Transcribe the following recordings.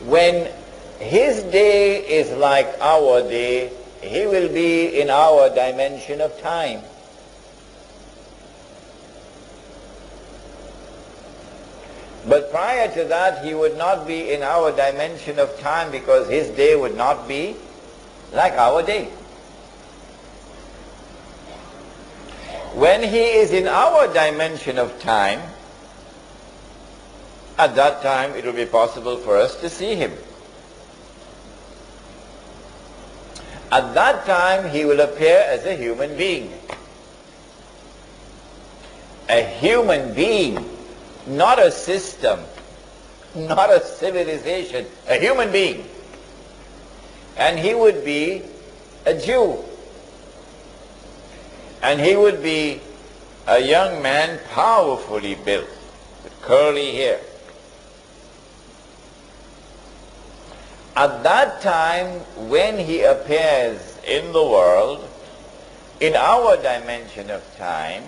when his day is like our day, he will be in our dimension of time. But prior to that, he would not be in our dimension of time, because his day would not be like our day. When he is in our dimension of time, at that time it will be possible for us to see him. At that time he will appear as a human being. A human being. Not a system, not a civilization, a human being. And he would be a Jew. And he would be a young man, powerfully built, with curly hair. At that time, when he appears in the world, in our dimension of time,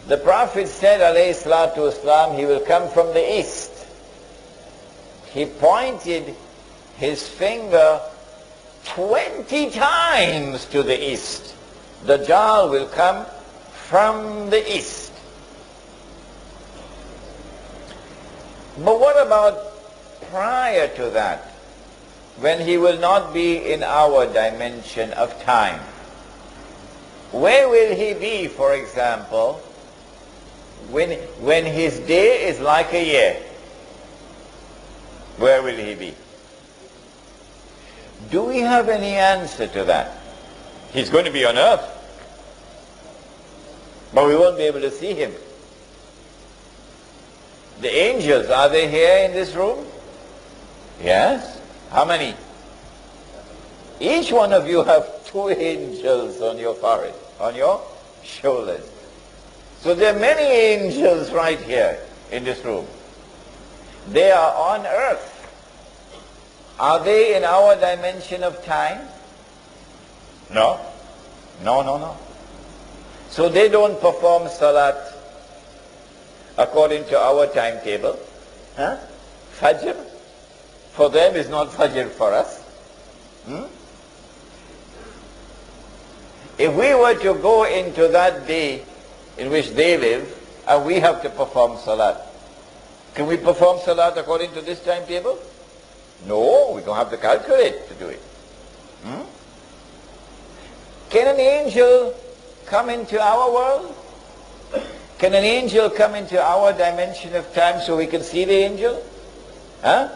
the Prophet said, alayhi salatu wasalam, he will come from the east. He pointed his finger 20 times to the east. Dajjal will come from the east. But what about prior to that, when he will not be in our dimension of time? Where will he be, for example, when his day is like a year? Where will he be? Do we have any answer to that? He's going to be on earth, but we won't be able to see him. The angels, are they here in this room? Yes. How many? Each one of you have 2 angels on your forehead, on your shoulders. So there are many angels right here in this room. They are on earth. Are they in our dimension of time? No. No, no, no. So they don't perform salat according to our timetable. Huh? Fajr for them is not Fajr for us. If we were to go into that day in which they live, and we have to perform salat, can we perform salat according to this timetable? No, we don't have to calculate to do it. Can an angel come into our world? Can an angel come into our dimension of time so we can see the angel? Huh?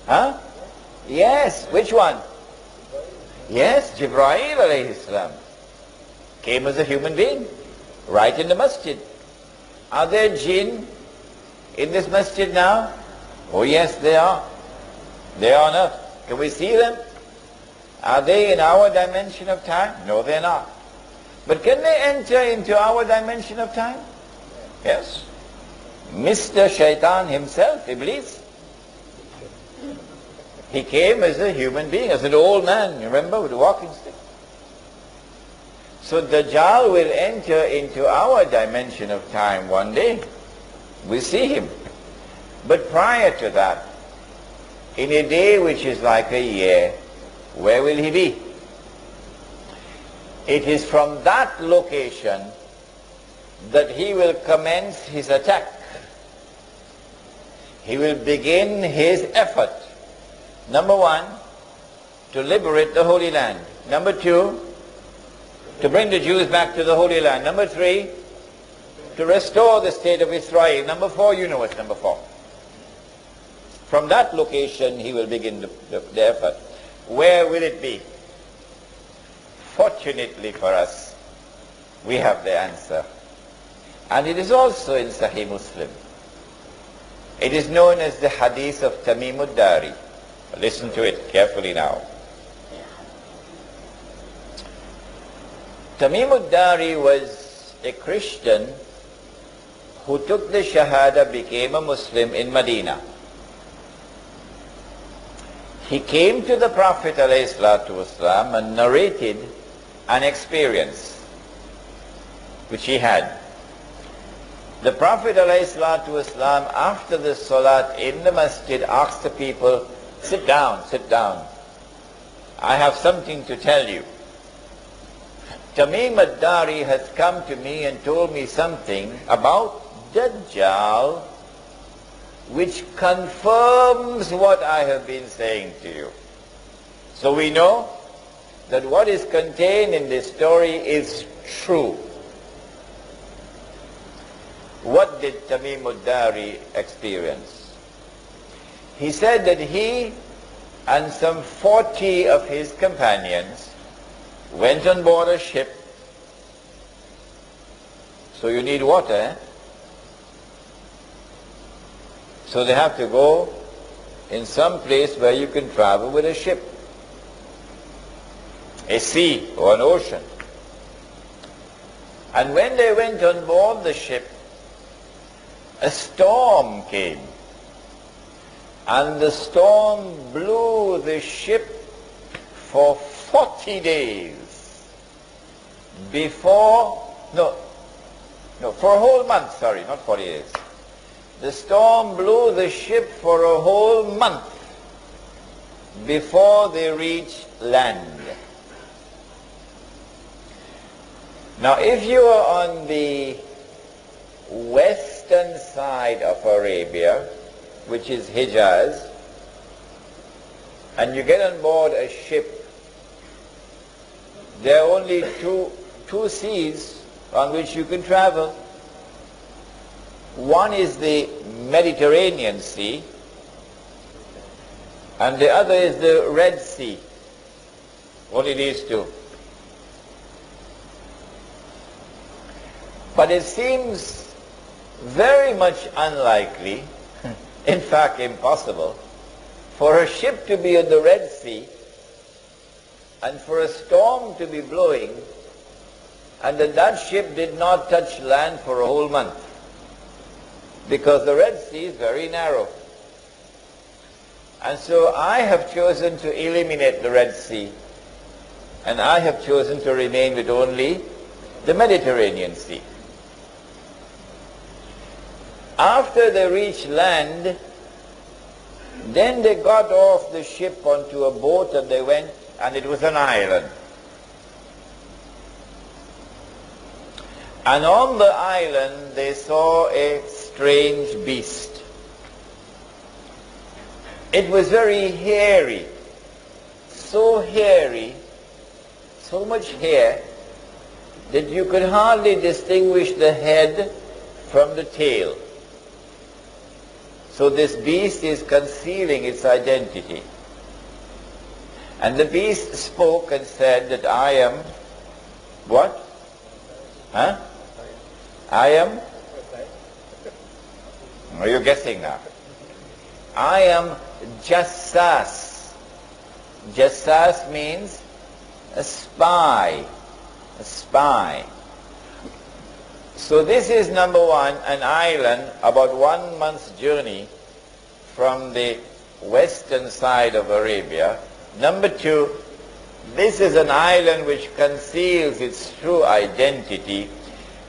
Huh? Yes. Which one? Yes, Jibreel alayhi salam came as a human being, right in the masjid. Are there jinn in this masjid now? Oh yes, they are. They are on earth. Can we see them? Are they in our dimension of time? No, they're not. But can they enter into our dimension of time? Yes. Mr. Shaitan himself, Iblis, he came as a human being, as an old man, remember, with a walking stick. So Dajjal will enter into our dimension of time one day. We see him. But prior to that, in a day which is like a year, where will he be? It is from that location that he will commence his attack. He will begin his effort. Number 1, to liberate the Holy Land. Number 2, to bring the Jews back to the Holy Land. Number 3, to restore the state of Israel. Number 4, you know what's number 4. From that location he will begin the effort. Where will it be? Fortunately for us, we have the answer. And it is also in Sahih Muslim. It is known as the hadith of Tamim ad-Dari. Listen to it carefully now. Tamim ad-Dari was a Christian who took the Shahada, became a Muslim in Medina. He came to the Prophet ﷺ and narrated an experience which he had. The Prophet ﷺ, after the salat in the masjid, asked the people, sit down, sit down. I have something to tell you. Tamim ad-Dari has come to me and told me something about Dajjal, which confirms what I have been saying to you. So we know that what is contained in this story is true. What did Tamim ad-Dari experience? He said that he and some 40 of his companions went on board a ship. So you need water, eh? So they have to go in some place where you can travel with a ship, a sea or an ocean. And when they went on board the ship, a storm came, and the storm blew the ship for 40 days for a whole month, sorry, not 40 days. The storm blew the ship for a whole month before they reached land. Now, if you are on the western side of Arabia, which is Hijaz, and you get on board a ship, there are only two seas on which you can travel. One is the Mediterranean Sea, and the other is the Red Sea. Only these two. But it seems very much unlikely, in fact impossible, for a ship to be on the Red Sea and for a storm to be blowing and that ship did not touch land for a whole month, because the Red Sea is very narrow. And so I have chosen to eliminate the Red Sea, and I have chosen to remain with only the Mediterranean Sea. After they reached land, then they got off the ship onto a boat and they went, and it was an island. And on the island they saw a strange beast. It was very hairy, so much hair, that you could hardly distinguish the head from the tail. So this beast is concealing its identity. And the beast spoke and said that I am, what? Huh? I am? Are you guessing now? I am Jassas. Jassas means a spy. A spy. So this is number one, an island about 1 month's journey from the western side of Arabia. Number two, this is an island which conceals its true identity.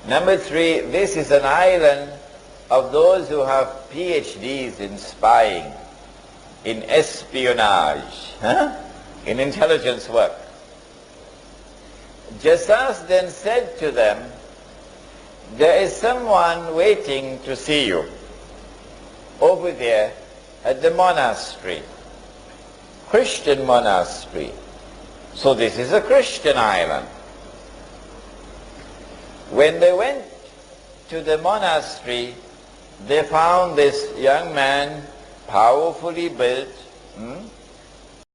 Number three, this is an island of those who have PhDs in spying, in espionage, in intelligence work. Jassas then said to them, there is someone waiting to see you over there at the monastery, Christian monastery. So this is a Christian island. When they went to the monastery, they found this young man, powerfully built,